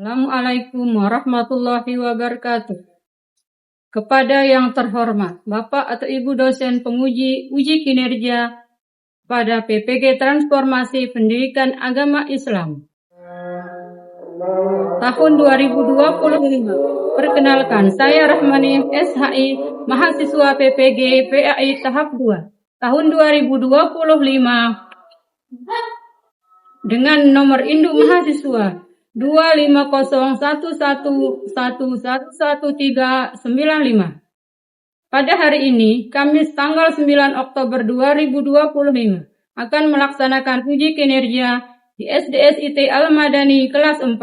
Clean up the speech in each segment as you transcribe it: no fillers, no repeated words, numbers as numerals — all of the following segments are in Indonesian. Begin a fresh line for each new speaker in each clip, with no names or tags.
Assalamualaikum warahmatullahi wabarakatuh. Kepada yang terhormat Bapak atau Ibu dosen penguji uji kinerja pada PPG Transformasi Pendidikan Agama Islam tahun 2025. Perkenalkan, saya Rahmani SHI, mahasiswa PPG PAI tahap 2 tahun 2025 dengan nomor induk mahasiswa 25011111395. Pada hari ini, Kamis tanggal 9 Oktober 2025, akan melaksanakan uji kinerja di SDSIT Al-Madani kelas 4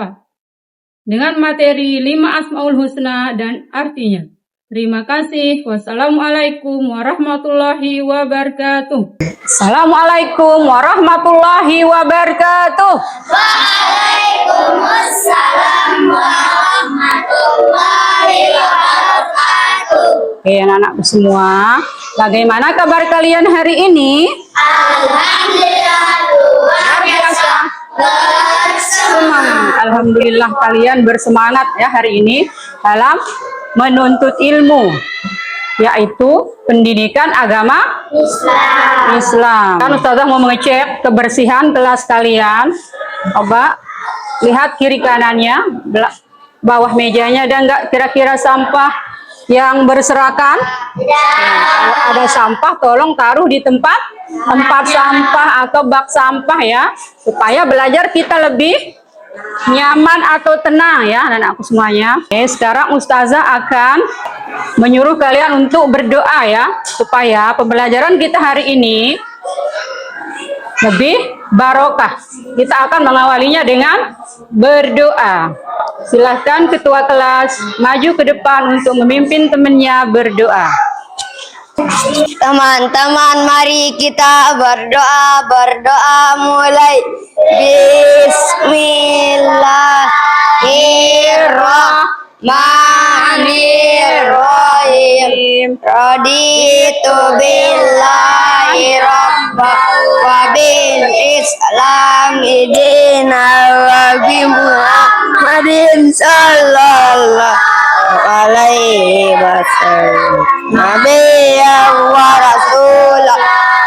dengan materi 5 Asmaul Husna dan artinya. Terima kasih. Wassalamualaikum warahmatullahi wabarakatuh.
Assalamualaikum warahmatullahi wabarakatuh.
Waalaikumsalam warahmatullahi wabarakatuh.
Oke, anak-anakku semua, bagaimana kabar kalian hari ini?
Alhamdulillah, luar biasa bersemangat.
Alhamdulillah kalian bersemangat ya hari ini dalam menuntut ilmu, yaitu pendidikan agama Islam. Kan Ustazah mau mengecek kebersihan kelas kalian. Coba lihat kiri kanannya, bawah mejanya ada enggak kira-kira sampah yang berserakan? Kalau ada sampah tolong taruh di tempat sampah atau bak sampah ya, supaya belajar kita lebih nyaman atau tenang ya anak-anakku semuanya. Oke, sekarang Ustazah akan menyuruh kalian untuk berdoa ya, supaya pembelajaran kita hari ini lebih barokah. Kita akan mengawalinya dengan berdoa. Silahkan ketua kelas maju ke depan untuk memimpin temannya berdoa.
Teman-teman, mari kita berdoa mulai. Bismillahirrahmanirrahim. Raditu billahi rabbah wa bil islami dinan wa bi Muhammadin sallallahu alaihi wasallam nabiyyan wa rasulah.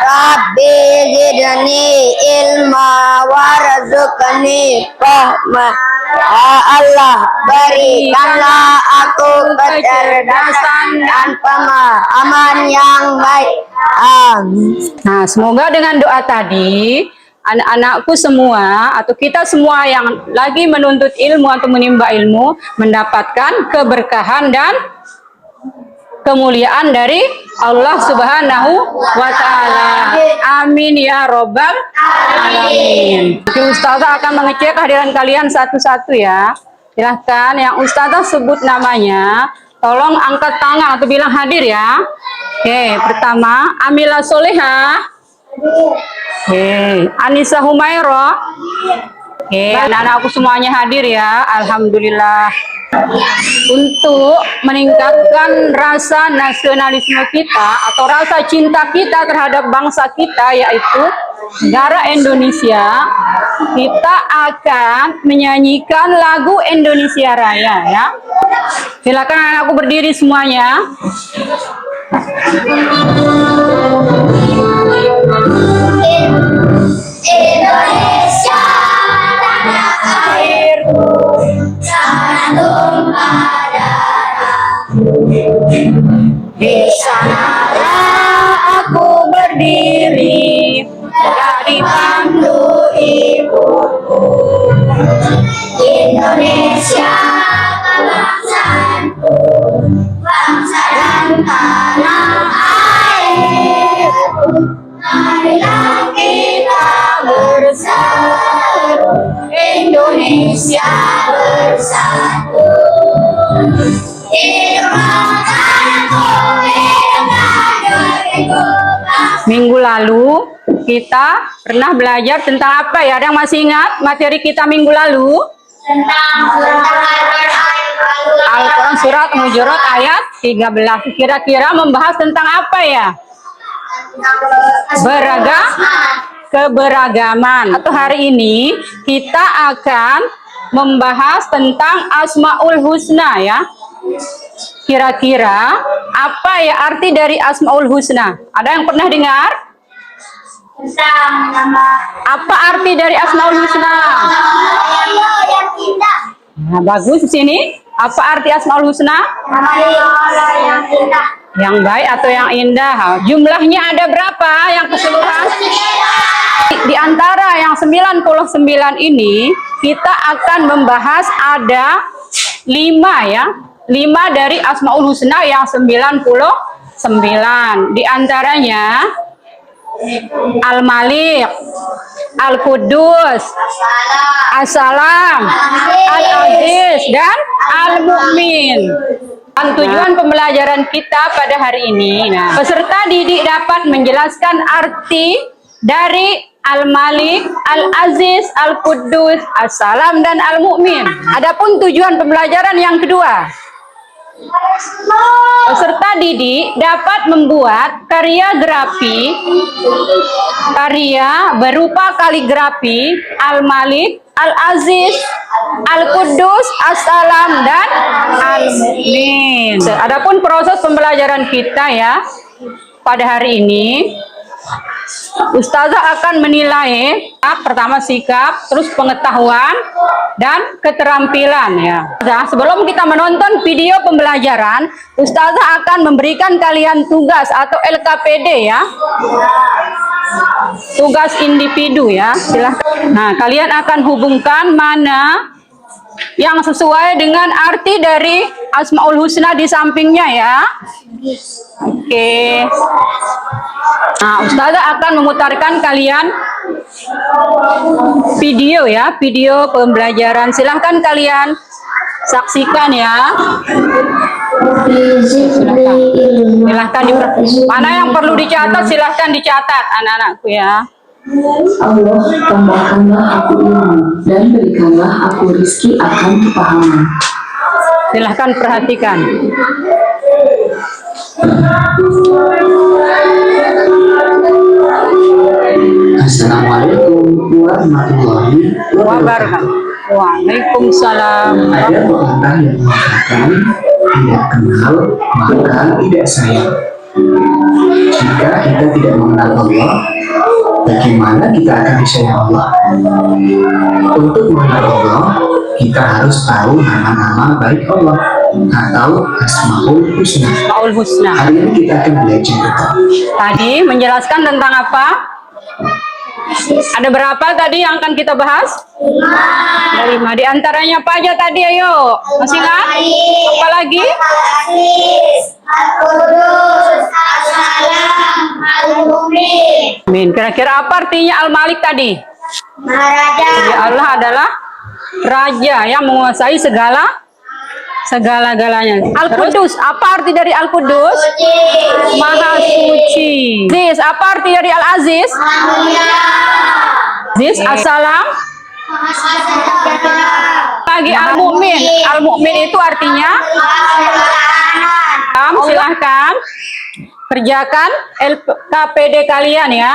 Rabbi zidni ilma warzuqni rahmah. Ya Allah, berikanlah aku kecerdasan dan pemahaman yang baik. Amin.
Nah, semoga dengan doa tadi anak-anakku semua atau kita semua yang lagi menuntut ilmu atau menimba ilmu mendapatkan keberkahan dan kemuliaan dari Allah Subhanahu wa Ta'ala. Amin ya Robbal Alamin. Ustazah akan mengecek kehadiran kalian satu-satu ya. Silahkan yang Ustazah sebut namanya, tolong angkat tangan atau bilang hadir ya. Oke, pertama Amila Solehah. Oke, Anissa Humaira. Oke, anak-anakku semuanya hadir ya. Alhamdulillah. Untuk meningkatkan rasa nasionalisme kita atau rasa cinta kita terhadap bangsa kita, yaitu negara Indonesia, kita akan menyanyikan lagu Indonesia Raya ya. Silakan anak-anakku berdiri semuanya.
Indonesia tanah airku, tanah tumpah darahku. Di sanalah aku berdiri, dari pandu ibuku. Indonesia kebangsaanku, bangsa dan tanah airku. Marilah kita bersatu, Indonesia bersatu.
Minggu lalu kita pernah belajar tentang apa ya? Ada yang masih ingat materi kita minggu lalu?
Tentang
Al-Quran surat Hujurat ayat 13. Kira-kira membahas tentang apa ya? Keberagaman. Atau hari ini kita akan membahas tentang Asmaul Husna ya. Kira-kira apa ya arti dari Asmaul Husna? Ada yang pernah dengar?
Tentang nama
Apa arti dari Asmaul Husna?
Allah yang indah.
Nah, bagus di sini. Apa arti Asmaul Husna?
Nama Allah yang indah.
Yang baik atau yang indah? Jumlahnya ada berapa yang keseluruhan? Di antara yang 99 ini, kita akan membahas ada 5 ya. 5 dari Asmaul Husna yang 99. Di antaranya Al-Malik, Al-Qudus, As-Salam, Al-Aziz, dan Al-Mu'min. Dan tujuan pembelajaran kita pada hari ini, peserta didik dapat menjelaskan arti dari Al-Malik, Al-Aziz, Al-Qudus, As-Salam, dan Al-Mu'min. Adapun tujuan pembelajaran yang kedua, peserta didik dapat membuat karya berupa kaligrafi Al-Malik, Al-Aziz, Al-Qudus, As-Salam, dan Al-Mu'min. Adapun proses pembelajaran kita ya pada hari ini, Ustazah akan menilai pertama sikap, terus pengetahuan, dan keterampilan ya. Nah, sebelum kita menonton video pembelajaran, Ustazah akan memberikan kalian tugas atau LKPD ya. Tugas individu ya. Silahkan. Nah, kalian akan hubungkan mana yang sesuai dengan arti dari Asmaul Husna di sampingnya ya. Oke. Nah, Ustazah akan memutarkan kalian video ya, video pembelajaran. Silahkan kalian saksikan ya. Silahkan mana yang perlu dicatat silahkan dicatat anak-anakku ya.
Allah, tambahkanlah aku ilmu dan berikanlah aku rizki akan kepahaman.
Silahkan perhatikan.
Assalamualaikum warahmatullahi wabarakatuh.
Waalaikumsalam.
Ada pepatah yang mengatakan tidak kenal maka tidak sayang. Jika kita tidak mengenal Allah, bagaimana kita akan disayang Allah? Untuk mengenal Allah, kita harus tahu nama-nama baik Allah atau Asmaul Husna.
Asmaul Husna.
Hari ini kita akan belajar
Tadi menjelaskan tentang apa? Ada berapa tadi yang akan kita bahas? 5. 5. Di antaranya apa aja tadi? Ayo, masih ingat? Apa lagi?
Al-Aziz, Al-Qudus, As-Salam, Al-Mu'min.
Amin. Kira-kira apa artinya Al-Malik tadi?
Maharaja.
Ya Allah adalah Raja yang menguasai segala-galanya. Al-Qudus, apa arti dari Al-Qudus? Maha suci. Aziz, apa arti dari Al-Aziz? Aziz, As-Salam. Bagi Al-Mu'min. Al-Mu'min itu artinya? Silahkan kerjakan LKPD kalian ya.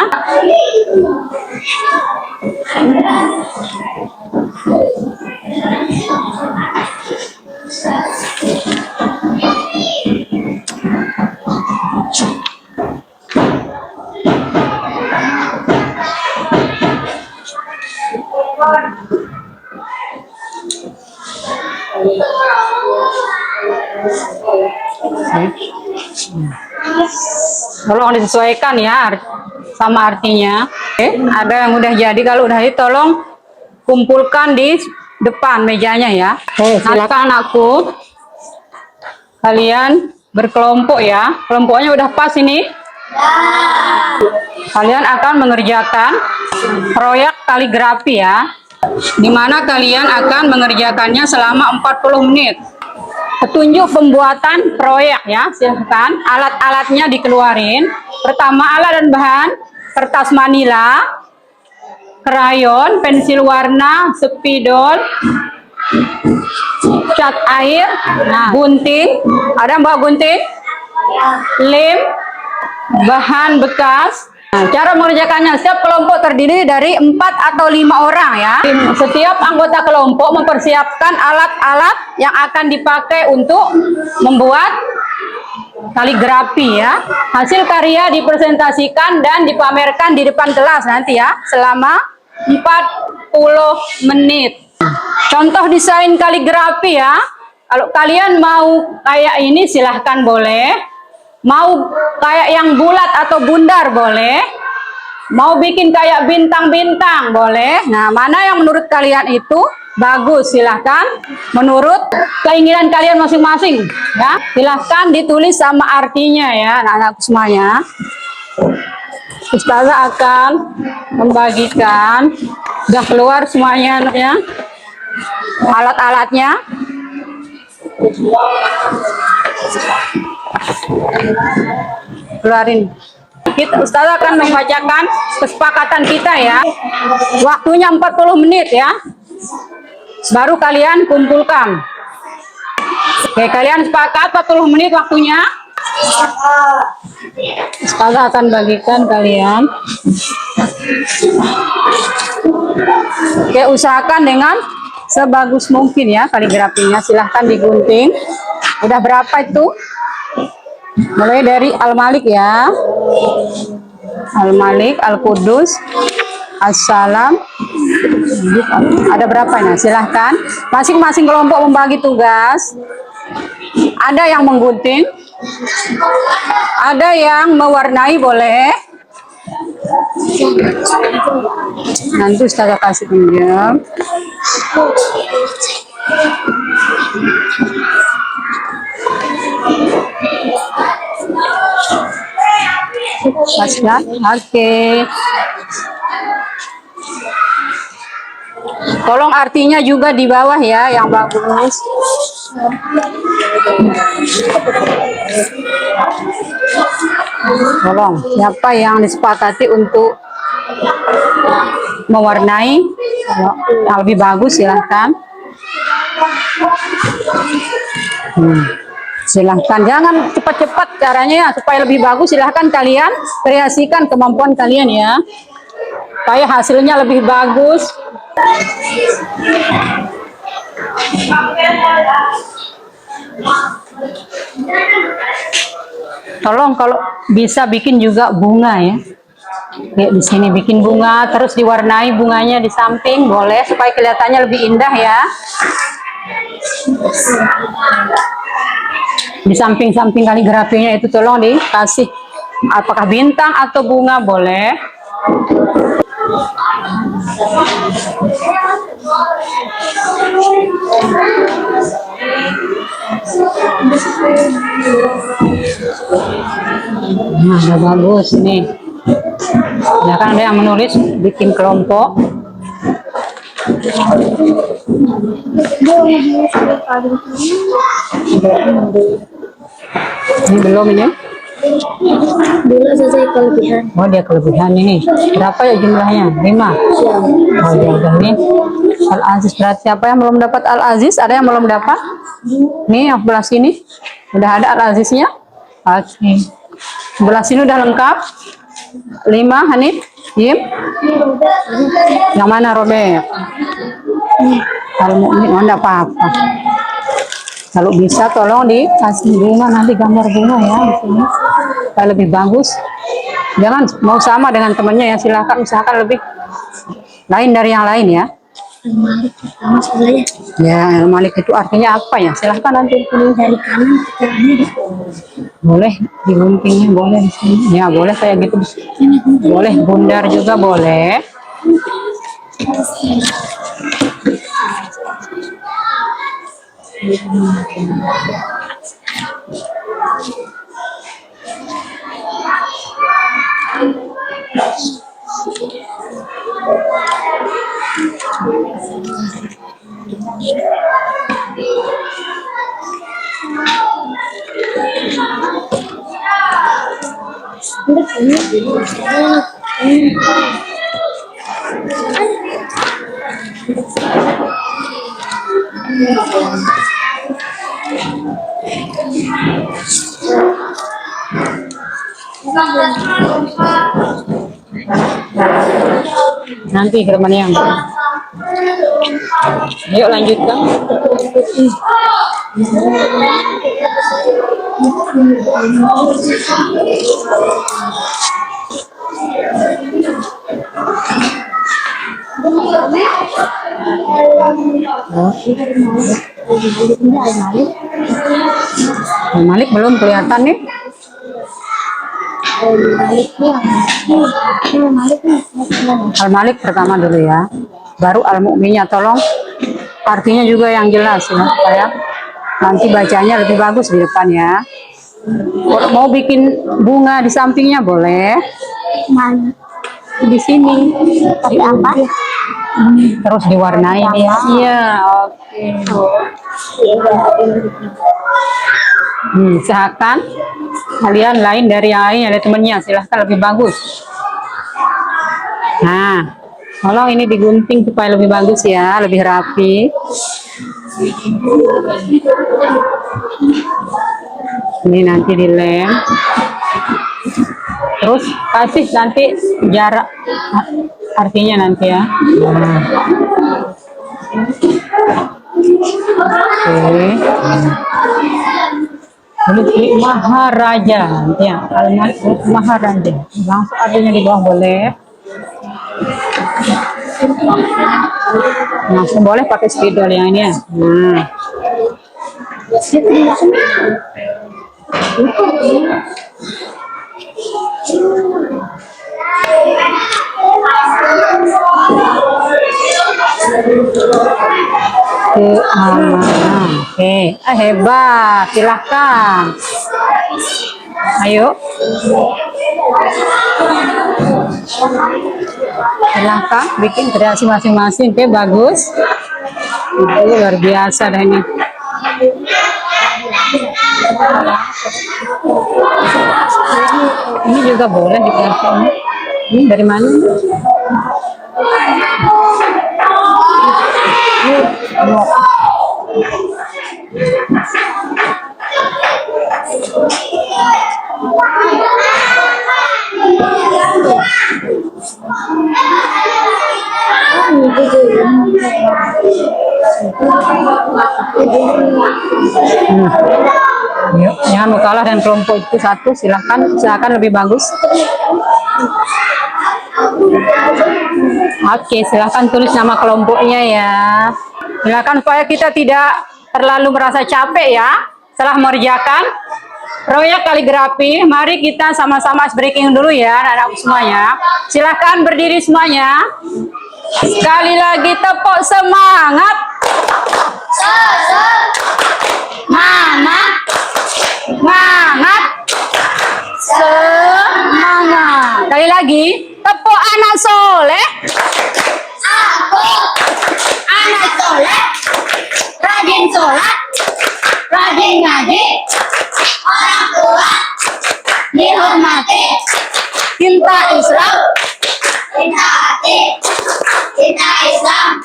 Tolong disesuaikan ya sama artinya. Oke, ada yang udah jadi, kalau udah jadi tolong kumpulkan di depan mejanya ya. Silakan anakku, kalian berkelompok ya. Kelompoknya udah pas ini. Kalian akan mengerjakan proyek kaligrafi ya, dimana kalian akan mengerjakannya selama 40 menit. Petunjuk pembuatan proyek ya, silahkan alat-alatnya dikeluarin. Pertama, alat dan bahan: kertas manila, krayon, pensil warna, spidol, cat air, gunting, ada mbak gunting, lem, bahan bekas, Nah, cara mengerjakannya, setiap kelompok terdiri dari 4 atau 5 orang ya. Setiap anggota kelompok mempersiapkan alat-alat yang akan dipakai untuk membuat kaligrafi ya. Hasil karya dipresentasikan dan dipamerkan di depan kelas nanti ya, selama 40 menit. Contoh desain kaligrafi ya. Kalau kalian mau kayak ini silahkan boleh. Mau kayak yang bulat atau bundar boleh. Mau bikin kayak bintang-bintang boleh. Nah, mana yang menurut kalian itu bagus silahkan. Menurut keinginan kalian masing-masing ya. Silahkan ditulis sama artinya ya anak-anak semuanya. Ustazah akan membagikan. Udah keluar semuanya anaknya. Alat-alatnya. Keluarin. Ustazah akan membacakan kesepakatan kita ya. Waktunya 40 menit ya. Baru kalian kumpulkan. Oke, kalian sepakat 40 menit waktunya? Ustazah akan bagikan kalian. Oke, usahakan dengan sebagus mungkin ya kaligrafinya. Silahkan digunting. Udah berapa itu? Mulai dari Al-Malik ya. Al-Malik, Al-Qudus, Assalam. Ada berapa ya? Silahkan. Masing-masing kelompok membagi tugas. Ada yang menggunting. Ada yang mewarnai boleh. Nanti Ustazah kasih pinjam. Paslah, oke. Tolong artinya juga di bawah ya, yang bagus. Tolong, siapa yang disepakati untuk mewarnai yang lebih bagus silahkan. Silahkan, jangan cepat-cepat caranya ya, supaya lebih bagus silahkan kalian kreasikan kemampuan kalian ya, supaya hasilnya lebih bagus. Tolong kalau bisa bikin juga bunga ya. Kayak di sini bikin bunga, terus diwarnai bunganya di samping boleh, supaya kelihatannya lebih indah ya. Di samping-samping kaligrafinya itu tolong dikasih apakah bintang atau bunga boleh. Nah, udah bagus nih. Ya kan ada yang menulis bikin kelompok. Ini belum ini?
Belum selesai kelebihan.
Oh, dia kelebihan ini. Berapa ya jumlahnya? 5. Oh, ya udah nih. Al-Aziz berarti siapa yang belum dapat Al-Aziz? Ada yang belum dapat? Nih yang sebelah sini. Udah ada Al-Aziznya? Oke. Sebelah sini udah lengkap. 5 Hanif, Yim. Yang mana Robert? Kalau mau enggak apa-apa. Kalau bisa tolong dikasih bunga, nanti gambar bunga ya di sini. Supaya lebih bagus. Jangan mau sama dengan temannya ya, silakan usahakan lebih lain dari yang lain ya.
Al-Malik pertama sebenarnya.
Ya, Al-Malik itu artinya apa ya? Silahkan nanti tulis
Dari kanan ke kiri.
boleh diguntingnya boleh di sini. Ya, boleh kayak gitu. Boleh bundar juga boleh. Nanti ke teman yang. Yuk lanjutkan. Malik belum kelihatan nih. Al-Malik pertama dulu ya, baru Al-Mu'minnya. Tolong artinya juga yang jelas ya, supaya nanti bacanya lebih bagus di depan ya. Mau bikin bunga di sampingnya boleh.
Mana?
Di sini.
Tapi apa?
Terus diwarnai ya. Iya, oke. Usahakan kalian lain dari yang lain, ada temennya, silahkan lebih bagus. Nah, tolong ini digunting supaya lebih bagus ya, lebih rapi. Ini nanti dilem. Terus kasih nanti jarak artinya nanti ya. Nah. Oke. Ini Maharaja ya, Al-Malik Maharaja. Langsung artinya di bawah boleh. Langsung boleh pakai spidol yang ini ya. Nah. Oke, hebat, silahkan. Ayo, silahkan bikin kreasi masing-masing. Oke, bagus. Itu luar biasa dah ini. Ini juga boleh dipasang. Ini dari mana? Yuk, jangan mau kalah dan kelompok itu satu, silakan lebih bagus. Oke, silahkan tulis nama kelompoknya ya. Silakan supaya kita tidak terlalu merasa capek ya setelah mengerjakan proyek kaligrafi. Mari kita sama-sama breaking dulu ya anak-anak semuanya. Silahkan berdiri semuanya. Sekali lagi tepuk semangat. Semangat. Semangat. Semangat. Sekali lagi, tepuk anak soleh. Aku anak soleh, rajin sholat, rajin ngaji, orang tua dihormati, cinta Islam, cinta hati, cinta Islam,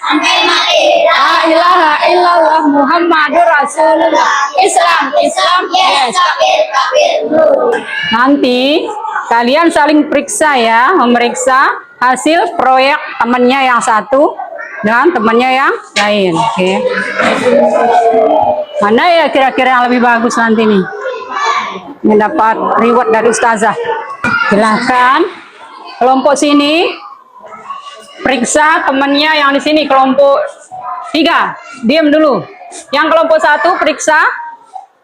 sampai mati. La ilaha illallah Muhammadur Rasulullah. Islam, yes. Nanti kalian saling periksa ya, memeriksa hasil proyek temannya yang satu dengan temannya yang lain. Oke. Mana ya kira-kira yang lebih bagus nanti nih mendapat reward dari ustazah? Silahkan kelompok sini periksa temannya yang di sini, kelompok 3 diam dulu. Yang kelompok 1 periksa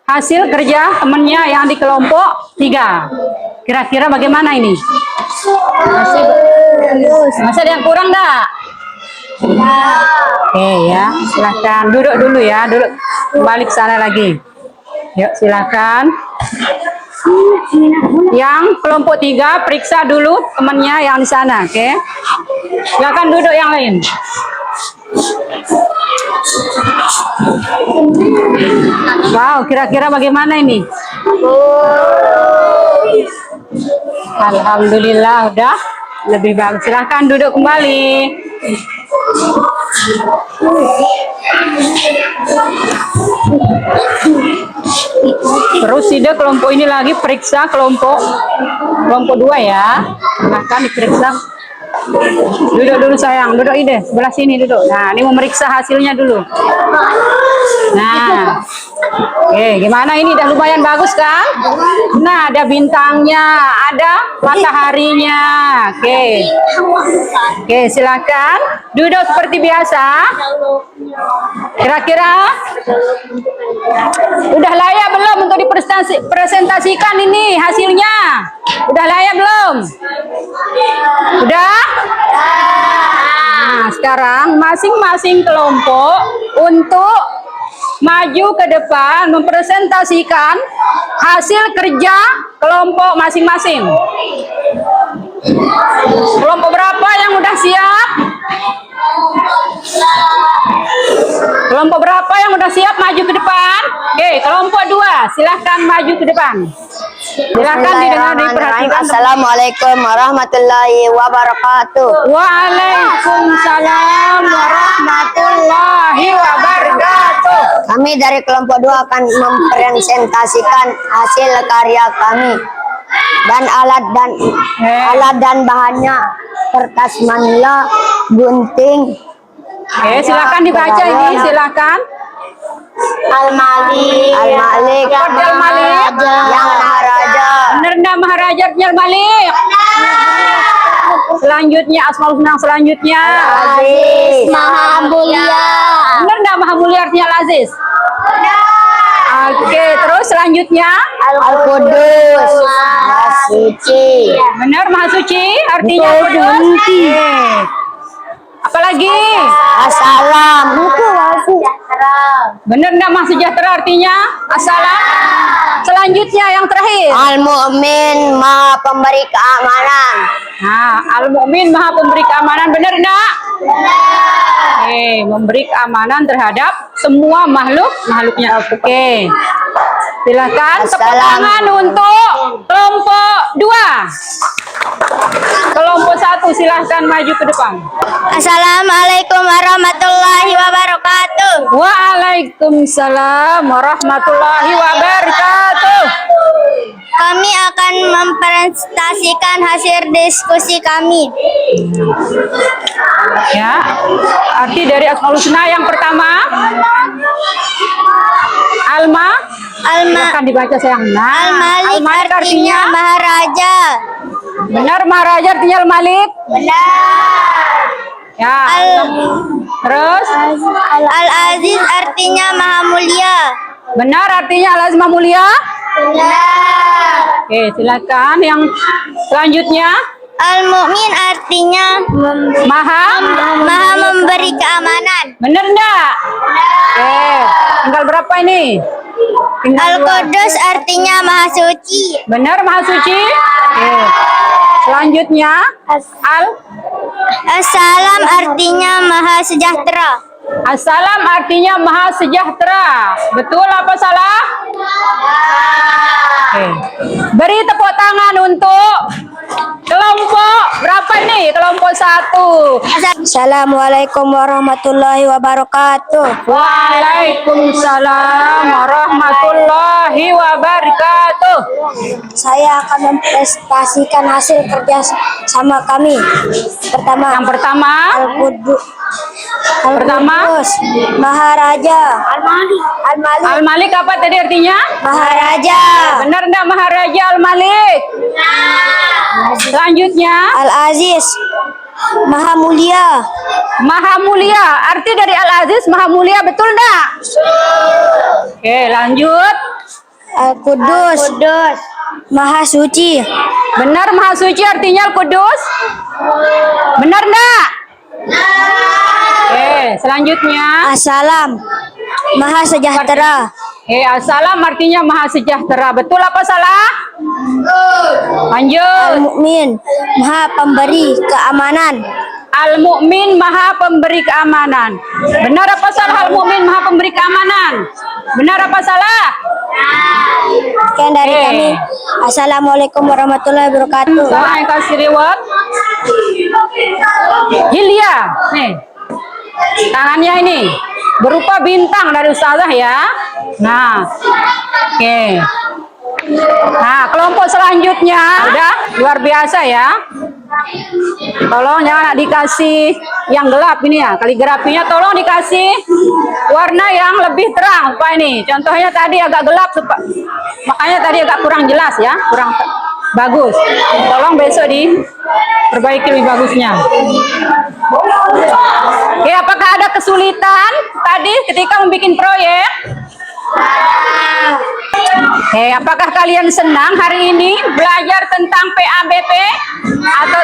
hasil kerja temannya yang di kelompok 3. Kira-kira bagaimana ini? Masih ada yang kurang enggak? Oke ya, silakan duduk dulu ya, duduk balik sana lagi. Yuk silakan. Yang kelompok 3 periksa dulu temannya yang di sana, oke? Silakan duduk yang lain. Wow, kira-kira bagaimana ini? Alhamdulillah udah lebih bagus. Silahkan duduk kembali. Terus tidak kelompok ini lagi periksa kelompok 2 ya. Silahkan diperiksa Duduk dulu sayang, duduk ini, sebelah sini duduk. Nah, ini memeriksa hasilnya dulu. Nah, oke, gimana ini? Udah lumayan bagus kan? Nah, ada bintangnya, ada mataharinya. Oke, silakan duduk seperti biasa. Kira-kira udah layak belum untuk dipresentasikan ini hasilnya? Udah layak belum? Udah? Nah, sekarang masing-masing kelompok untuk maju ke depan mempresentasikan hasil kerja kelompok masing-masing. Kelompok berapa yang udah siap? Kelompok berapa yang udah siap maju ke depan? Oke, kelompok 2, silahkan maju ke depan. Silahkan didengar, diperhatikan.
Assalamualaikum warahmatullahi wabarakatuh.
Waalaikumsalam warahmatullahi wabarakatuh.
Kami dari kelompok 2 akan mempresentasikan hasil karya kami dan alat dan bahannya kertas manila, gunting.
Silakan dibaca ini, silakan.
Al-Malik,
Al-Malik,
yang Maharaja.
Bener enggak Maharaja artinya Al-Malik? Selanjutnya Asmaul Husna, selanjutnya
Aziz, Maha Mulia.
bener enggak Maha Mulia artinya Al-Aziz? Oke, terus selanjutnya
Al-Qudus, Maha Suci.
bener Maha Suci artinya Kudus. Apalagi?
Assalam,
Bener enggak Maha Sejahtera artinya? Assalam. Selanjutnya yang terakhir.
Al-Mu'min, Maha Pemberi Keamanan.
Nah, Al-Mu'min Maha Pemberi Keamanan, bener enggak? Memberi keamanan terhadap semua makhluknya. Oke. Silakan tepuk tangan untuk kelompok 2. Kelompok 1 silahkan maju ke depan.
Assalamualaikum warahmatullahi wabarakatuh.
Waalaikumsalam warahmatullahi wabarakatuh.
Kami akan mempresentasikan hasil diskusi kami.
Ya, arti dari Asmaul Husna yang pertama akan dibaca sayang. Nah,
Al-Malik artinya Maharaja.
benar Maharaja artinya Al-Malik.
Benar.
Ya. Terus
Al-Aziz artinya Maha Mulia.
benar artinya Al-Aziz Maha Mulia.
Benar.
Oke, silakan yang selanjutnya.
Al-Mu'min artinya
Maha
memberi keamanan.
benar enggak? Oke, tinggal berapa ini? Tinggal 2.
Al-Qudus artinya Maha Suci.
Benar Maha Suci. Oke. Selanjutnya
Assalam artinya Maha Sejahtera.
Assalam artinya Maha Sejahtera. Betul apa salah? Oke. Beri tepuk tangan untuk kelompok berapa ini? Kelompok 1.
Assalamualaikum warahmatullahi wabarakatuh.
Waalaikumsalam warahmatullahi wabarakatuh.
Saya akan mempresentasikan hasil kerja sama kami.
Yang pertama,
Al-Qudus, Maharaja.
Al-Malik apa tadi artinya?
Maharaja.
Benar enggak Maharaja Al-Malik? Selanjutnya,
Al-Aziz, Maha Mulia.
Maha Mulia. Arti dari Al-Aziz Maha Mulia, betul enggak? Oke, lanjut.
Al-Qudus, Maha Suci.
Benar Maha Suci artinya Al-Qudus? Benar enggak? Oke, selanjutnya.
Assalam, Maha Sejahtera.
Assalam artinya Maha Sejahtera. Betul apa salah? Lanjut.
Al-Mu'min, Maha Pemberi Keamanan.
Al-Mu'min Maha Pemberi Keamanan. Benar apa salah Al-Mu'min Maha Pemberi Keamanan? Benar apa salah?
Sekian dari kami. Assalamualaikum warahmatullahi wabarakatuh.
Saya kasih reward. Hilya, nih. Tangannya ini berupa bintang dari ustazah ya. Nah, oke. Nah, kelompok selanjutnya udah luar biasa ya. Tolong jangan dikasih yang gelap ini ya. Kaligrafinya tolong dikasih warna yang lebih terang. Pak ini contohnya tadi agak gelap, makanya tadi agak kurang jelas ya, kurang bagus. Tolong besok diperbaiki lebih bagusnya. Oke, apakah ada kesulitan tadi ketika membuat proyek? Oke, apakah kalian senang hari ini belajar tentang PABP atau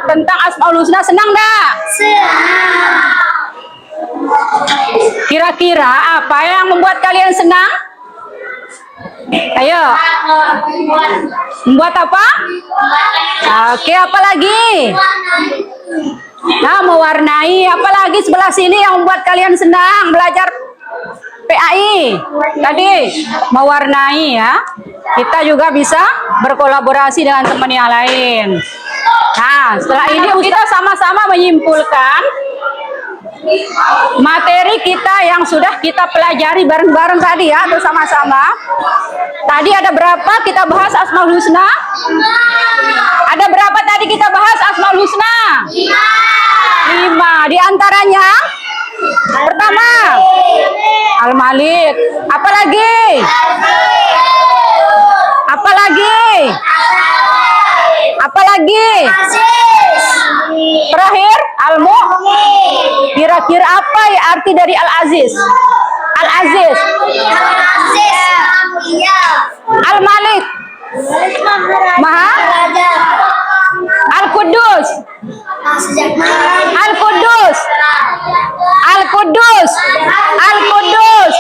tentang Asmaul Husna? Senang enggak? Kira-kira apa yang membuat kalian senang? Ayo. Membuat apa? Oke, apa lagi? Nah, mewarnai. Apalagi sebelah sini yang membuat kalian senang belajar PAI? Tadi mewarnai ya. Kita juga bisa berkolaborasi dengan teman yang lain. Nah, setelah ini kita sama-sama menyimpulkan materi kita yang sudah kita pelajari bareng-bareng tadi ya, bersama-sama. Tadi ada berapa kita bahas Asmaul Husna? Ada berapa tadi kita bahas Asmaul Husna? 5. Di antaranya pertama Al-Malik. Apa lagi? Apa lagi? Apa lagi? Terakhir Al-Mu'min. Kira-kira apa ya arti dari Al-Aziz? Al-Aziz. Al-Malik. Maha. Al-Quddus. Al-Quddus. Al-Quddus. Al-Quddus.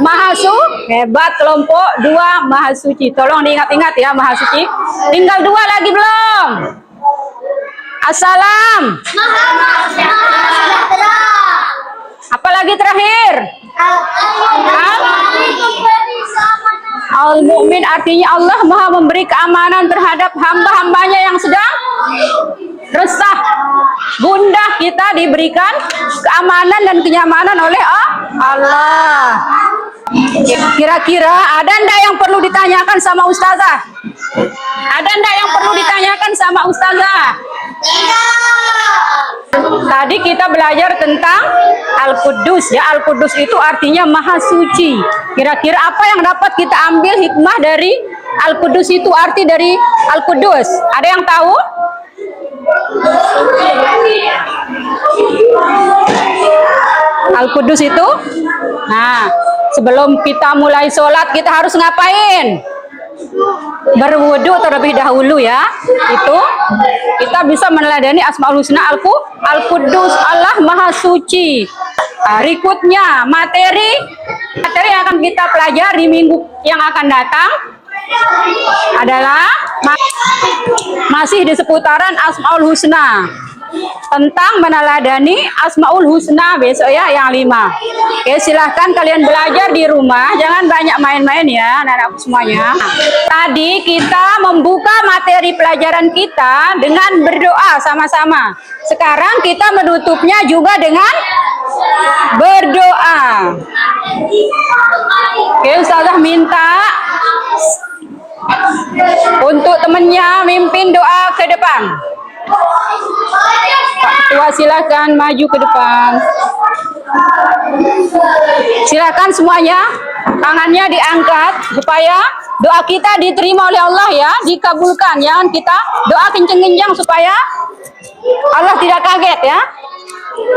Maha Suci. Hebat kelompok 2 Maha Suci. Tolong diingat-ingat ya Maha Suci. Tinggal 2 lagi belum? Assalam. Apalagi terakhir? Al-Mu'min artinya Allah Maha memberi keamanan terhadap hamba-hambanya yang sedang resah, gundah. Kita diberikan keamanan dan kenyamanan oleh Allah. Kira-kira ada ndak yang perlu ditanyakan sama Ustazah? Ada ndak yang perlu ditanyakan sama Ustazah? Tadi kita belajar tentang Al-Quddus ya. Al-Quddus itu artinya Maha Suci. Kira-kira apa yang dapat kita ambil hikmah dari Al-Quddus itu, arti dari Al-Quddus? Ada yang tahu? Al-Quddus itu? Nah, sebelum kita mulai sholat kita harus ngapain? Berwudu terlebih dahulu ya. Itu kita bisa meneladani Asmaul Husna Al-Quddus, Allah Maha Suci. Berikutnya materi yang akan kita pelajari minggu yang akan datang adalah masih di seputaran Asmaul Husna, tentang meneladani Asmaul Husna besok ya, yang 5. Oke, silahkan kalian belajar di rumah, jangan banyak main-main ya anak-anak semuanya. Tadi kita membuka materi pelajaran kita dengan berdoa sama-sama. Sekarang kita menutupnya juga dengan berdoa. Oke, Ustazah minta untuk temennya mimpin doa ke depan. Pak Ketua silakan maju ke depan. Silakan semuanya, tangannya diangkat supaya doa kita diterima oleh Allah ya, dikabulkan. Jangan kita doa kenceng-kenceng supaya Allah tidak kaget ya.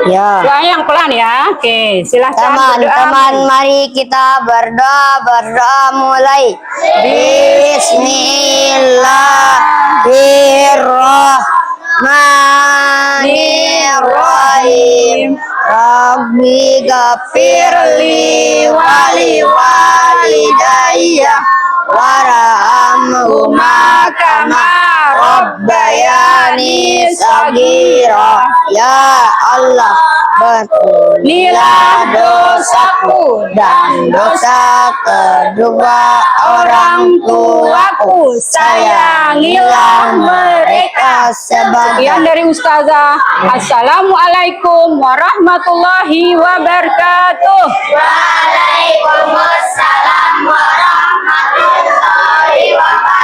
Ya.
Doanya yang pelan ya. Oke, silakan.
Teman-teman, mari kita berdoa mulai. Bismillahirrahmanirrahim. Rabbi ghafirli wali walidayya warhamhuma kama Rabbayani sagira. Ya Allah, betunilah dosaku dan dosa kedua orang tuaku. Sayangilah mereka
Sekian
sebagai
dari Ustazah. Assalamualaikum warahmatullahi wabarakatuh.
Waalaikumsalam warahmatullahi wabarakatuh.